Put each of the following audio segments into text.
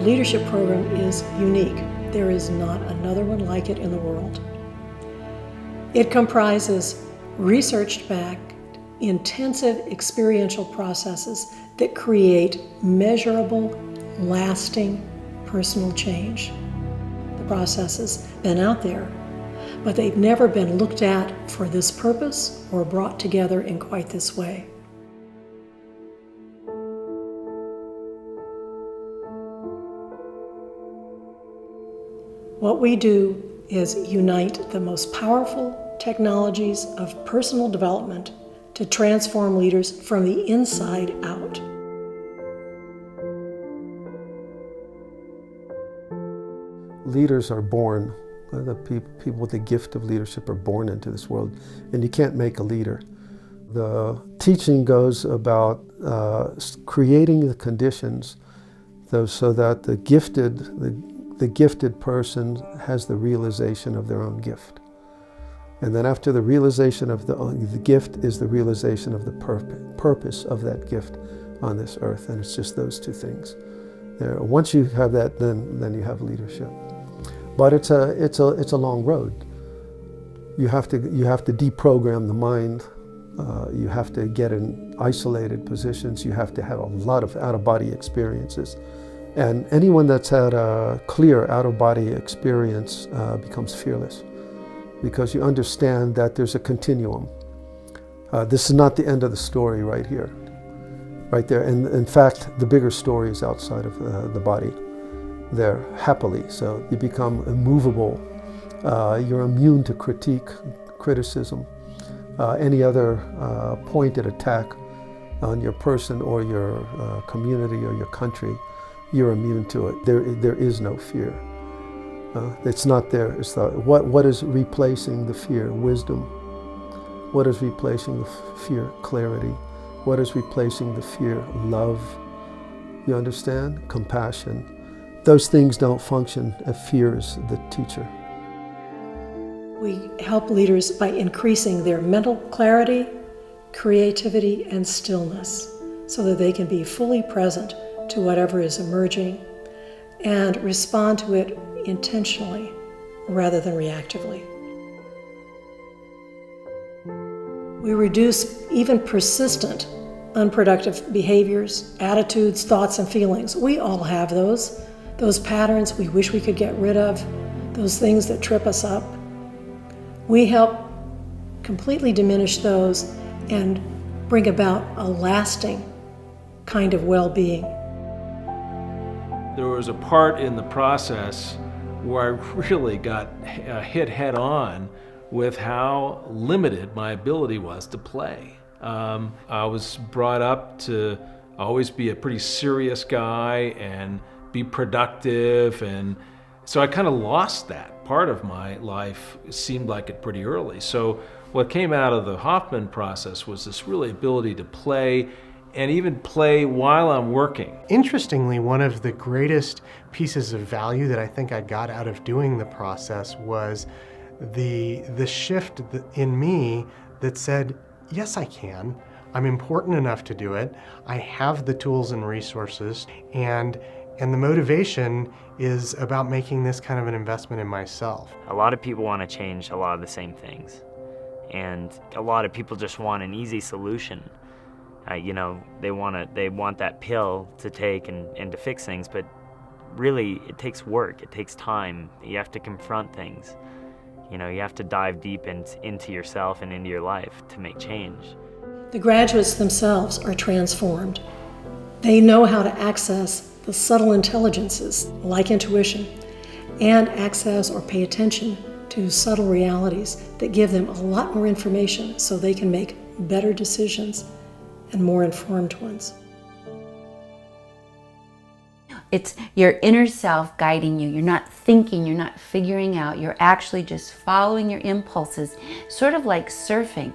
leadership program is unique. There is not another one like it in the world. It comprises research-backed, intensive experiential processes that create measurable, lasting personal change. The process has been out there, but they've never been looked at for this purpose or brought together in quite this way. What we do is unite the most powerful technologies of personal development to transform leaders from the inside out. Leaders are born. The people with the gift of leadership are born into this world, and you can't make a leader. The teaching goes about creating the conditions so that the gifted person has the realization of their own gift. And then after the realization of the gift is the realization of the purpose of that gift on this earth. And it's just those two things. Once you have that, then you have leadership. But it's a long road. You have to deprogram the mind. You have to get in isolated positions. You have to have a lot of out-of-body experiences. And anyone that's had a clear out-of-body experience becomes fearless, because you understand that there's a continuum. This is not the end of the story right here, right there. And in fact, the bigger story is outside of the body there, happily. So you become immovable. You're immune to criticism, any other pointed attack on your person or your community or your country. You're immune to it. There is no fear. It's not there. It's what is replacing the fear? Wisdom. What is replacing the fear? Clarity. What is replacing the fear? Love. You understand? Compassion. Those things don't function if fear is the teacher. We help leaders by increasing their mental clarity, creativity, and stillness so that they can be fully present to whatever is emerging and respond to it intentionally rather than reactively. We reduce even persistent, unproductive behaviors, attitudes, thoughts, and feelings. We all have those patterns we wish we could get rid of, those things that trip us up. We help completely diminish those and bring about a lasting kind of well-being. There was a part in the process where I really got hit head on with how limited my ability was to play. I was brought up to always be a pretty serious guy and be productive, and so I kind of lost that part of my life. It seemed like it pretty early. So what came out of the Hoffman process was this really ability to play, and even play while I'm working. Interestingly, one of the greatest pieces of value that I think I got out of doing the process was the shift in me that said, yes, I can. I'm important enough to do it. I have the tools and resources, and the motivation is about making this kind of an investment in myself. A lot of people want to change a lot of the same things, and a lot of people just want an easy solution. They want that pill to take and to fix things, but really it takes work, it takes time. You have to confront things. You have to dive deep into yourself and into your life to make change. The graduates themselves are transformed. They know how to access the subtle intelligences like intuition and access or pay attention to subtle realities that give them a lot more information so they can make better decisions and more informed ones. It's your inner self guiding you. You're not thinking, you're not figuring out, you're actually just following your impulses, sort of like surfing,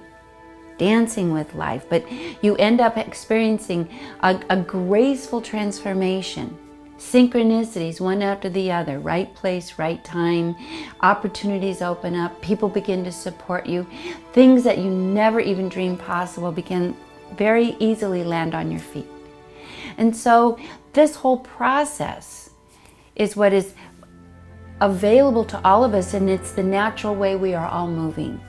dancing with life, but you end up experiencing a graceful transformation. Synchronicities, one after the other, right place, right time, opportunities open up, people begin to support you. Things that you never even dreamed possible begin very easily land on your feet. And so this whole process is what is available to all of us, and it's the natural way we are all moving.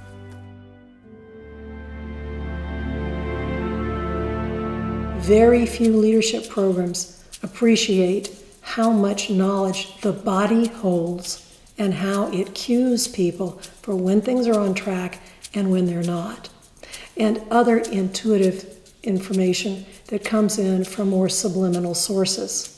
Very few leadership programs appreciate how much knowledge the body holds and how it cues people for when things are on track and when they're not, and other intuitive information that comes in from more subliminal sources.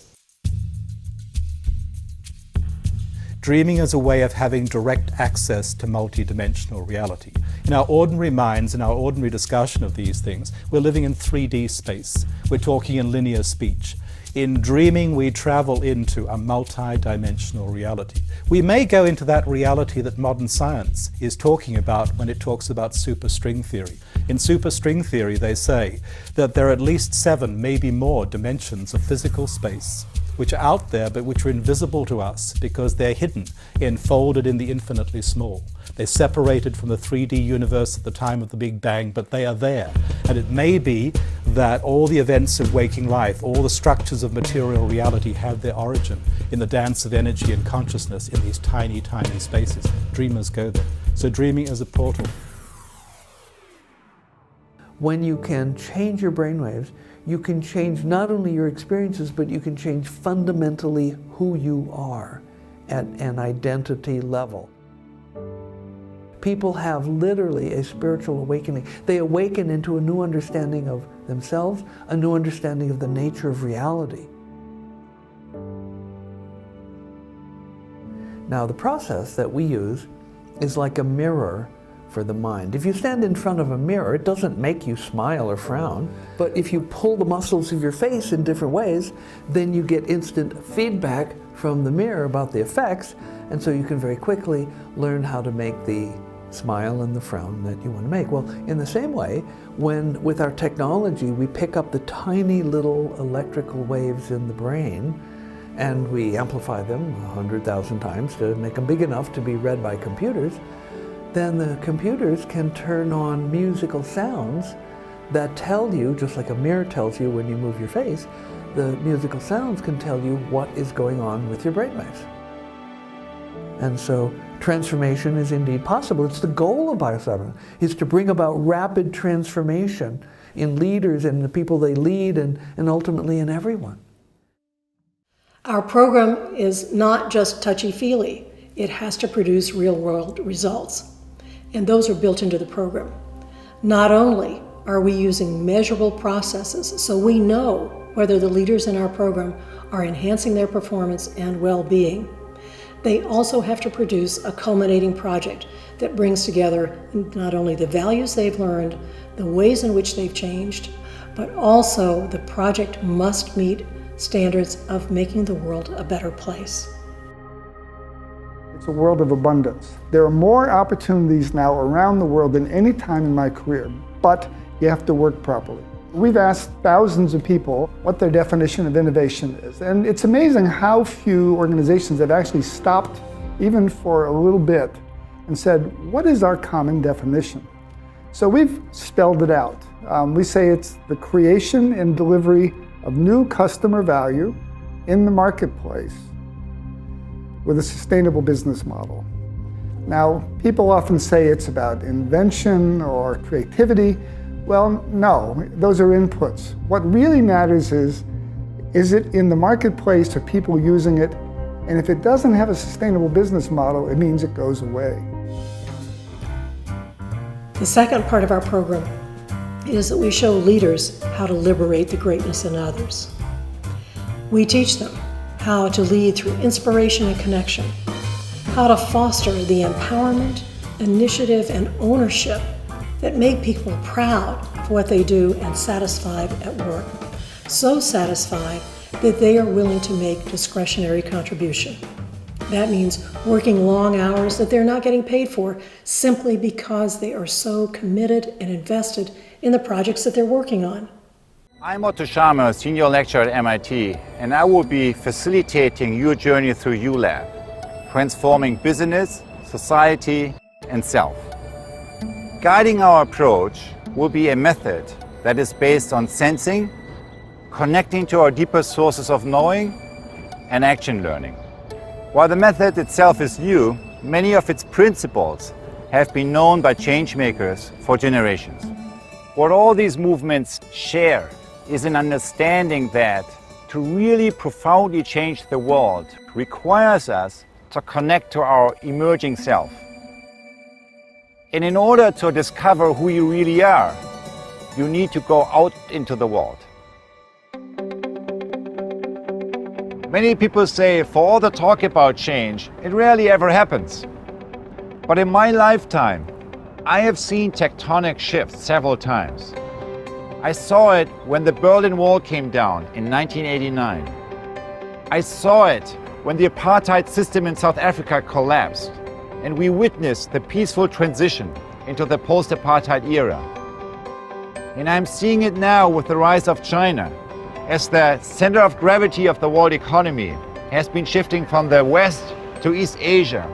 Dreaming is a way of having direct access to multidimensional reality. In our ordinary minds, in our ordinary discussion of these things, we're living in 3D space. We're talking in linear speech. In dreaming, we travel into a multi-dimensional reality. We may go into that reality that modern science is talking about when it talks about superstring theory. In superstring theory, they say that there are at least 7, maybe more, dimensions of physical space which are out there but which are invisible to us because they're hidden, enfolded in the infinitely small. They're separated from the 3D universe at the time of the Big Bang, but they are there. And it may be that all the events of waking life, all the structures of material reality have their origin in the dance of energy and consciousness in these tiny, tiny spaces. Dreamers go there. So dreaming is a portal. When you can change your brainwaves, you can change not only your experiences, but you can change fundamentally who you are at an identity level. People have literally a spiritual awakening. They awaken into a new understanding of themselves, a new understanding of the nature of reality. Now, the process that we use is like a mirror for the mind. If you stand in front of a mirror, it doesn't make you smile or frown, but if you pull the muscles of your face in different ways, then you get instant feedback from the mirror about the effects, and so you can very quickly learn how to make the smile and the frown that you want to make. Well, in the same way, when with our technology we pick up the tiny little electrical waves in the brain and we amplify them 100,000 times to make them big enough to be read by computers, then the computers can turn on musical sounds that tell you, just like a mirror tells you when you move your face, the musical sounds can tell you what is going on with your brainwaves. And so transformation is indeed possible. It's the goal of Biosattva, is to bring about rapid transformation in leaders and the people they lead and ultimately in everyone. Our program is not just touchy-feely. It has to produce real-world results. And those are built into the program. Not only are we using measurable processes so we know whether the leaders in our program are enhancing their performance and well-being, they also have to produce a culminating project that brings together not only the values they've learned, the ways in which they've changed, but also the project must meet standards of making the world a better place. It's a world of abundance. There are more opportunities now around the world than any time in my career, but you have to work properly. We've asked thousands of people what their definition of innovation is, and it's amazing how few organizations have actually stopped, even for a little bit, and said, what is our common definition? So we've spelled it out. We say it's the creation and delivery of new customer value in the marketplace with a sustainable business model. Now, people often say it's about invention or creativity. Well, no, those are inputs. What really matters is it in the marketplace? Are people using it? And if it doesn't have a sustainable business model, it means it goes away. The second part of our program is that we show leaders how to liberate the greatness in others. We teach them how to lead through inspiration and connection, how to foster the empowerment, initiative, and ownership that make people proud of what they do and satisfied at work. So satisfied that they are willing to make discretionary contribution. That means working long hours that they're not getting paid for simply because they are so committed and invested in the projects that they're working on. I'm Otto Scharmer, Senior Lecturer at MIT, and I will be facilitating your journey through ULab, transforming business, society, and self. Guiding our approach will be a method that is based on sensing, connecting to our deeper sources of knowing, and action learning. While the method itself is new, many of its principles have been known by changemakers for generations. What all these movements share is an understanding that to really profoundly change the world requires us to connect to our emerging self. And in order to discover who you really are, you need to go out into the world. Many people say, for all the talk about change, it rarely ever happens. But in my lifetime, I have seen tectonic shifts several times. I saw it when the Berlin Wall came down in 1989. I saw it when the apartheid system in South Africa collapsed, and we witnessed the peaceful transition into the post-apartheid era. And I'm seeing it now with the rise of China, as the center of gravity of the world economy has been shifting from the West to East Asia.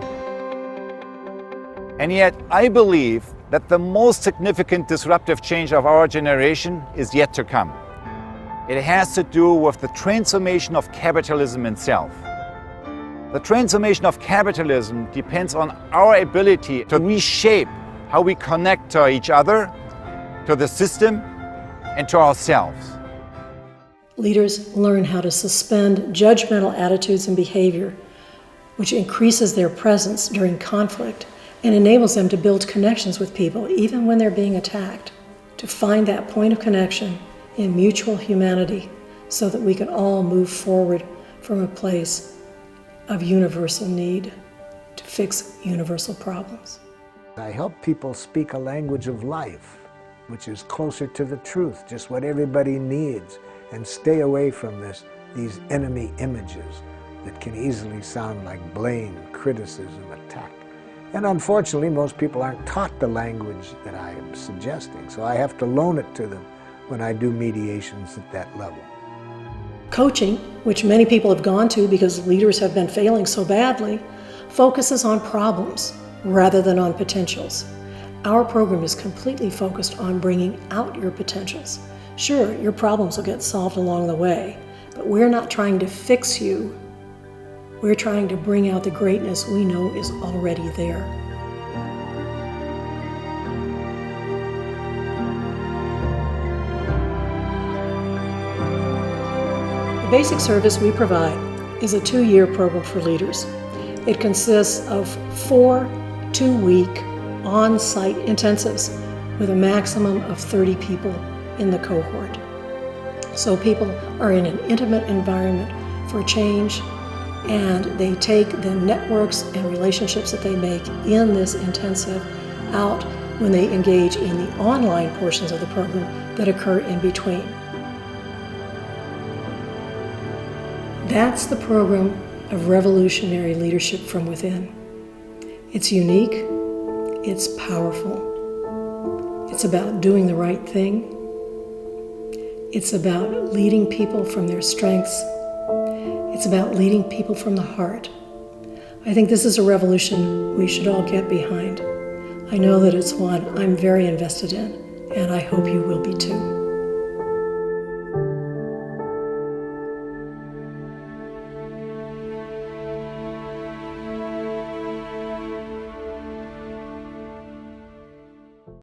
And yet, I believe that the most significant disruptive change of our generation is yet to come. It has to do with the transformation of capitalism itself. The transformation of capitalism depends on our ability to reshape how we connect to each other, to the system, and to ourselves. Leaders learn how to suspend judgmental attitudes and behavior, which increases their presence during conflict and enables them to build connections with people even when they're being attacked, to find that point of connection in mutual humanity so that we can all move forward from a place of universal need to fix universal problems. I help people speak a language of life, which is closer to the truth, just what everybody needs, and stay away from these enemy images that can easily sound like blame, criticism, attack. And unfortunately, most people aren't taught the language that I am suggesting, so I have to loan it to them when I do mediations at that level. Coaching, which many people have gone to because leaders have been failing so badly, focuses on problems rather than on potentials. Our program is completely focused on bringing out your potentials. Sure, your problems will get solved along the way, but we're not trying to fix you. We're trying to bring out the greatness we know is already there. The basic service we provide is a 2-year program for leaders. It consists of 4 2-week on-site intensives with a maximum of 30 people in the cohort. So people are in an intimate environment for change, and they take the networks and relationships that they make in this intensive out when they engage in the online portions of the program that occur in between. That's the program of revolutionary leadership from within. It's unique, it's powerful, it's about doing the right thing, it's about leading people from their strengths, it's about leading people from the heart. I think this is a revolution we should all get behind. I know that it's one I'm very invested in, and I hope you will be too.